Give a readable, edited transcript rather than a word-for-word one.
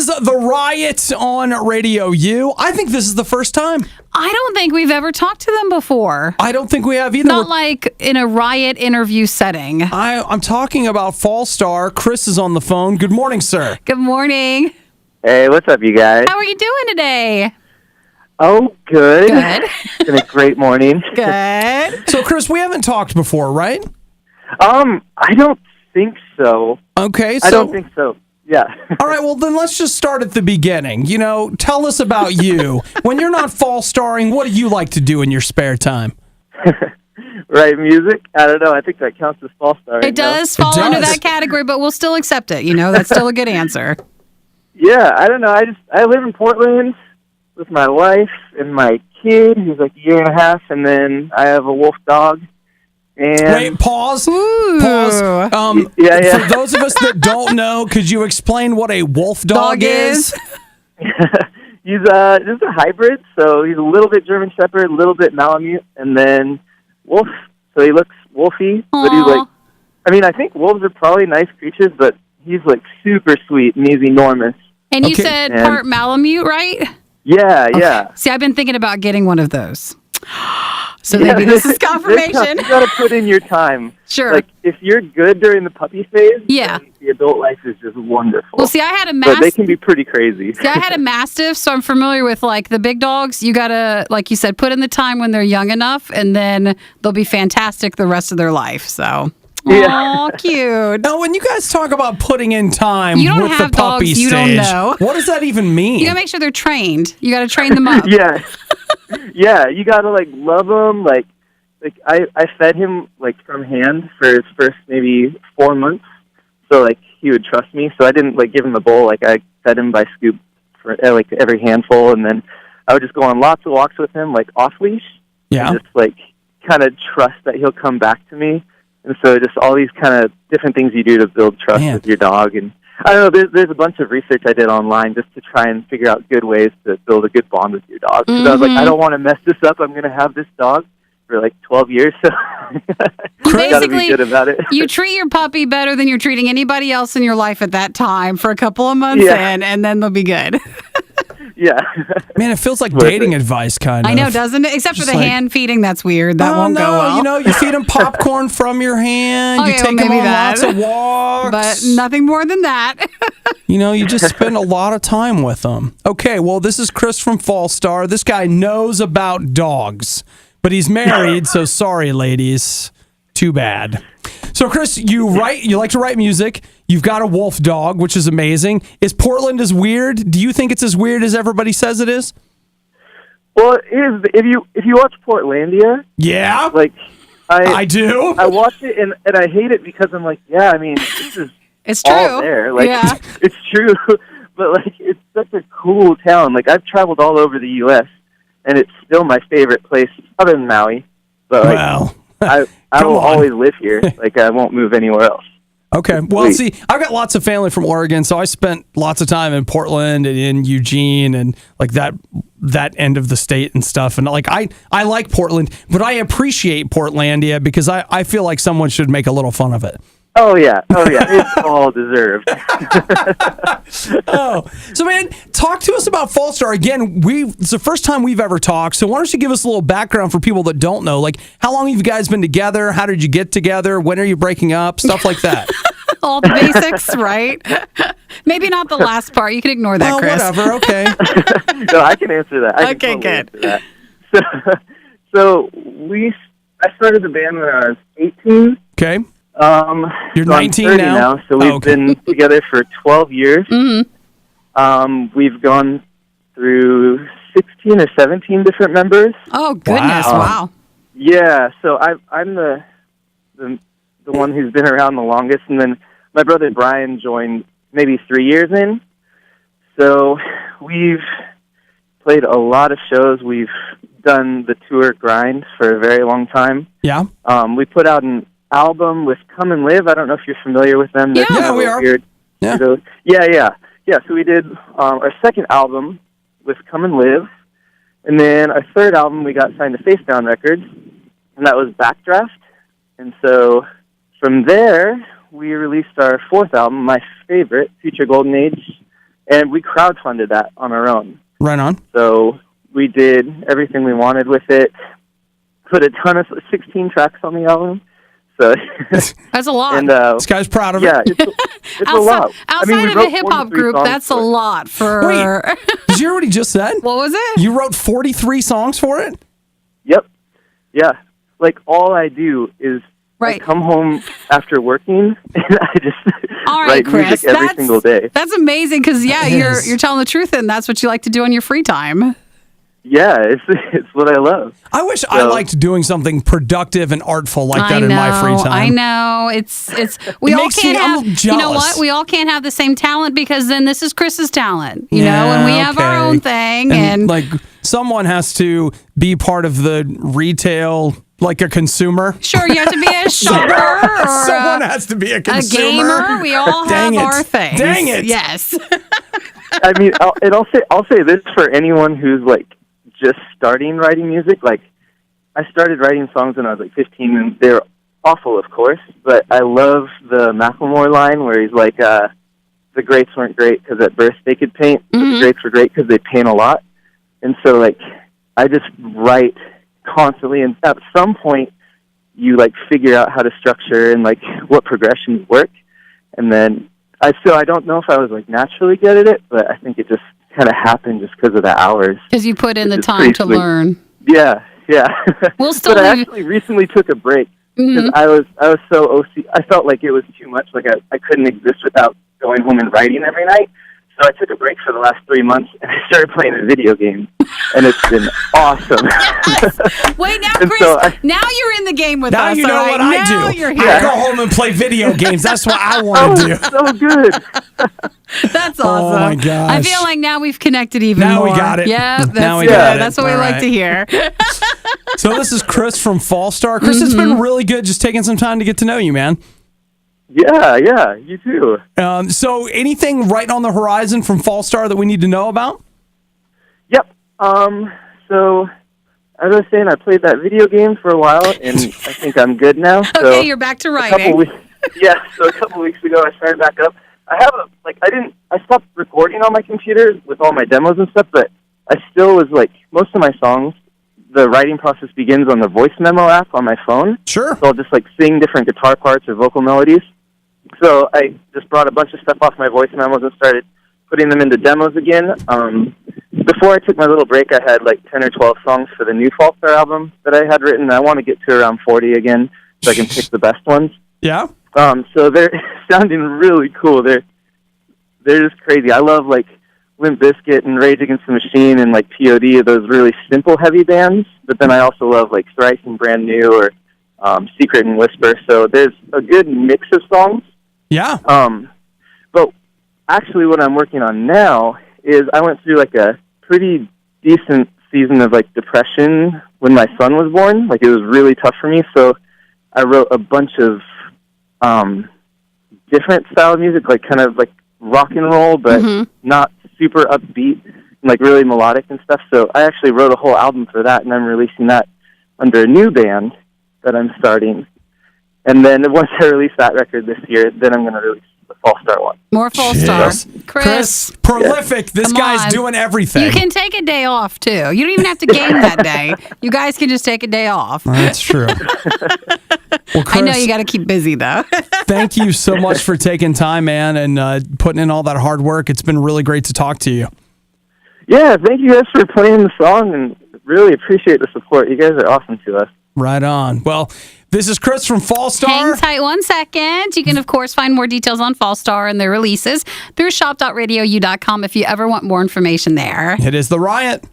is the Riot on RadioU. I think this is the first time. I don't think we've ever talked to them before. I don't think we have either. Not like in a Riot interview setting. I'm talking about Fallstar. Chris is on the phone. Good morning, sir. Good morning. Hey, what's up, you guys? How are you doing today? Oh, good. Good. It's been a great morning. Good. So, Chris, we haven't talked before, right? I don't think so. Okay, so... I don't think so. Yeah. All right, well, then let's just start at the beginning. You know, tell us about you. When you're not Fallstaring, what do you like to do in your spare time? Write music? I don't know. I think that counts as Fallstar. It does fall under that category, but we'll still accept it. You know, that's still a good answer. Yeah, I don't know. I live in Portland with my wife and my kid, who's like a year and a half, and then I have a wolf dog. And Wait, pause. Ooh. Pause. Yeah. For those of us that don't know, could you explain what a wolf dog is? He's just a hybrid, so he's a little bit German Shepherd, a little bit Malamute, and then wolf. So he looks wolfy, but he's like, I think wolves are probably nice creatures, but he's like super sweet and he's enormous. And you said part Malamute, right? Yeah, yeah. See, I've been thinking about getting one of those. So maybe this is confirmation. You got to put in your time. Sure. Like, if you're good during the puppy phase, yeah, then the adult life is just wonderful. Well, see, I had a But they can be pretty crazy. See, I had a Mastiff, so I'm familiar with, like, the big dogs. You got to, like you said, put in the time when they're young enough, and then they'll be fantastic the rest of their life, so... Yeah. Aw, cute. Now, when you guys talk about putting in time you don't with have the puppy dogs, you stage, don't know. What does that even mean? You got to make sure they're trained. You got to train them up. Yeah. Yeah, you got to, like, love them. Like I fed him, like, from hand for his first maybe 4 months, so, like, he would trust me. So I didn't, like, give him a bowl. Like, I fed him by scoop for, like, every handful, and then I would just go on lots of walks with him, like, off-leash. Yeah. And just, like, kind of trust that he'll come back to me. And so just all these kind of different things you do to build trust with your dog. And I don't know, there's a bunch of research I did online just to try and figure out good ways to build a good bond with your dog. Because I was like, I don't want to mess this up. I'm going to have this dog for like 12 years. So gotta be good about it. You treat your puppy better than you're treating anybody else in your life at that time for a couple of months in, and then they'll be good. Yeah. Man, it feels like dating advice, kind of. I know, doesn't it? Except for the hand feeding, that's weird. That won't go well. You know, you feed them popcorn from your hand. Okay, you take them on lots of walks. But nothing more than that. You know, you just spend a lot of time with them. Okay, well, this is Chris from Fallstar. This guy knows about dogs, but he's married, so sorry, ladies. Too bad. So, Chris, you like to write music. You've got a wolf dog, which is amazing. Is Portland as weird? Do you think it's as weird as everybody says it is? Well, it is. If you watch Portlandia, yeah, like I do. I watch it and I hate it because I'm like, yeah, I mean, this is it's true. all there. Like, yeah. It's true, but like it's such a cool town. Like I've traveled all over the U.S. and it's still my favorite place other than Maui. But like, well. I will always live here. Like, I won't move anywhere else. Okay. Well, see, I've got lots of family from Oregon, so I spent lots of time in Portland and in Eugene and like that end of the state and stuff. And like I like Portland, but I appreciate Portlandia because I feel like someone should make a little fun of it. Oh yeah, it's all deserved. So man, talk to us about Fallstar again. It's the first time we've ever talked, so why don't you give us a little background for people that don't know? Like, how long have you guys been together? How did you get together? When are you breaking up? Stuff like that. All the basics, right? Maybe not the last part. You can ignore that, Chris. Whatever. Okay. No, I can answer that. I can good. Answer that. So I started the band when I was 18. Okay. You're so 19 I'm 30 now. So we've been together for 12 years. Mm-hmm. We've gone through 16 or 17 different members. Oh goodness! Wow. Yeah. So I'm the one who's been around the longest, and then my brother Brian joined maybe 3 years in. So we've played a lot of shows. We've done the tour grind for a very long time. Yeah. We put out an album with Come and Live. I don't know if you're familiar with them. Yeah, we are. Yeah. So we did our second album with Come and Live, and then our third album we got signed to Face Down Records, and that was Backdraft. And so from there we released our fourth album, my favorite, Future Golden Age, And we crowdfunded that on our own. Right on. So we did everything we wanted with it, put a ton of 16 tracks on the album. So that's a lot. And, this guy's proud of it. Yeah, it's a lot. Outside of a hip-hop group, that's a lot for... Wait, did you hear what he just said? What was it? You wrote 43 songs for it? Yep. Yeah. Like, all I do is I come home after working, and I just write Chris, music every single day. That's amazing, because, you're telling the truth, and that's what you like to do on your free time. Yeah, it's what I love. I wish I liked doing something productive and artful like that in my free time. I know. It's we all can't have. You know what? We all can't have the same talent, because then this is Chris's talent. You know, and we have our own thing, and like someone has to be part of the retail. Like a consumer? Sure, you have to be a shopper. Or someone has to be a consumer. A gamer. We all have our things. Dang it. Yes. I mean, I'll say this for anyone who's like just starting writing music. Like, I started writing songs when I was like 15, and they're awful, of course, but I love the Macklemore line where he's like, the greats weren't great because at birth they could paint, but the greats were great because they paint a lot. And so, like, I just write constantly, and at some point you like figure out how to structure and like what progressions work, and then I don't know if I was like naturally good at it, but I think it just kind of happened just because of the hours, because you put in the time to learn. Yeah We'll still but I actually recently took a break because I was so OC. I felt like it was too much, like I couldn't exist without going home and writing every night. So I took a break for the last 3 months, and I started playing a video game, and it's been awesome. Yes. Wait, now, Chris, now you're in the game with us. Now you know what I now do. You're here. I go home and play video games. That's what I want to do. So good. That's awesome. Oh, my gosh. I feel like now we've connected even now more. We got it. Yeah, that's now we good. got it. That's what we like to hear. So this is Chris from Fallstar. Chris, it's been really good just taking some time to get to know you, man. Yeah, you too. So anything right on the horizon from Fallstar that we need to know about? Yep. So, as I was saying, I played that video game for a while, and I think I'm good now. So okay, you're back to writing. So a couple weeks ago, I started back up. I stopped recording on my computer with all my demos and stuff, but I still was like, most of my songs, the writing process begins on the voice memo app on my phone. Sure. So I'll just like sing different guitar parts or vocal melodies. So I just brought a bunch of stuff off my voice memos and started putting them into demos again. Before I took my little break, I had like 10 or 12 songs for the new Fallstar album that I had written. I want to get to around 40 again so I can pick the best ones. Yeah. So they're sounding really cool. They're just crazy. I love like Limp Bizkit and Rage Against the Machine and like POD, those really simple heavy bands. But then I also love like Thrice and Brand New or Secret and Whisper. So there's a good mix of songs. Yeah. But actually what I'm working on now is I went through like a pretty decent season of like depression when my son was born. Like it was really tough for me. So I wrote a bunch of different style of music, like kind of like rock and roll, but not super upbeat, and like really melodic and stuff. So I actually wrote a whole album for that, and I'm releasing that under a new band that I'm starting. And then once I release that record this year, then I'm going to release the Fallstar one. More Fallstar. Chris, prolific. This guy's doing everything. You can take a day off, too. You don't even have to game that day. You guys can just take a day off. That's true. Well, Chris, I know you got to keep busy, though. Thank you so much for taking time, man, and putting in all that hard work. It's been really great to talk to you. Yeah, thank you guys for playing the song, and really appreciate the support. You guys are awesome to us. Right on. Well, this is Chris from Fallstar. Hang tight 1 second. You can, of course, find more details on Fallstar and their releases through shop.radiou.com if you ever want more information there. It is the Riot.